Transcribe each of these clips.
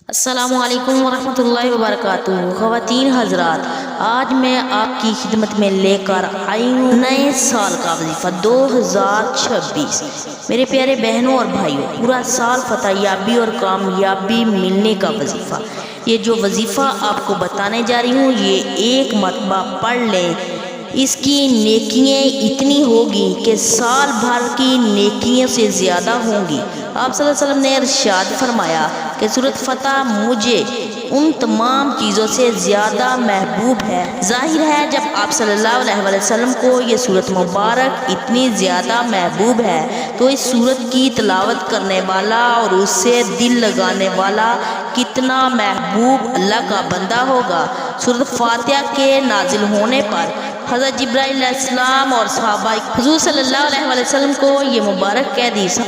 السلام علیکم ورحمۃ اللہ وبرکاتہ۔ خواتین حضرات، آج میں آپ کی خدمت میں لے کر آئی ہوں نئے سال کا وظیفہ 2026۔ میرے پیارے بہنوں اور بھائیوں، پورا سال فتح یابی اور کامیابی ملنے کا وظیفہ۔ یہ جو وظیفہ آپ کو بتانے جا رہی ہوں، یہ ایک مرتبہ پڑھ لیں، اس کی نیکیاں اتنی ہوگی کہ سال بھر کی نیکیوں سے زیادہ ہوں گی۔ آپ صلی اللہ علیہ وسلم نے ارشاد فرمایا کہ سورۃ فتح مجھے ان تمام چیزوں سے زیادہ محبوب ہے۔ ظاہر ہے جب آپ صلی اللہ علیہ وسلم کو یہ سورت مبارک اتنی زیادہ محبوب ہے تو اس سورت کی تلاوت کرنے والا اور اس سے دل لگانے والا کتنا محبوب اللہ کا بندہ ہوگا۔ سورۃ فاتحہ کے نازل ہونے پر حضرت جبرائیل علیہ السلام اور صحابہ حضور صلی اللہ علیہ وسلم کو یہ مبارک حدیث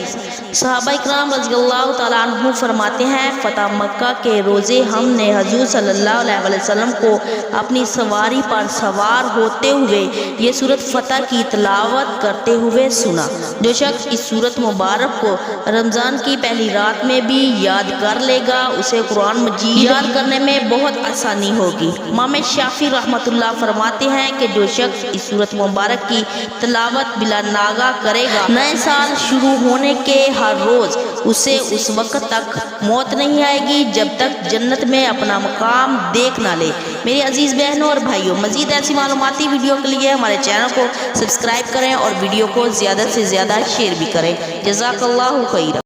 صحابہ اکرام رضی اللہ تعالیٰ عنہ فرماتے ہیں، فتح مکہ کے روزے ہم نے حضور صلی اللہ علیہ وسلم کو اپنی سواری پر سوار ہوتے ہوئے یہ سورت فتح کی تلاوت کرتے ہوئے سنا۔ جو شخص اس سورت مبارک کو رمضان کی پہلی رات میں بھی یاد کر لے گا، اسے قرآن مجید یاد کرنے میں بہت آسانی ہوگی۔ امام شافعی رحمۃ اللہ فرماتے ہیں کہ جو شخص اس سورت مبارک کی تلاوت بلا ناغہ کرے گا، نئے سال شروع ہونے کے ہر روز اسے اس وقت تک موت نہیں آئے گی جب تک جنت میں اپنا مقام دیکھ نہ لے۔ میری عزیز بہنوں اور بھائیوں، مزید ایسی معلوماتی ویڈیو کے لیے ہمارے چینل کو سبسکرائب کریں اور ویڈیو کو زیادہ سے زیادہ شیئر بھی کریں۔ جزاک اللہ خیر۔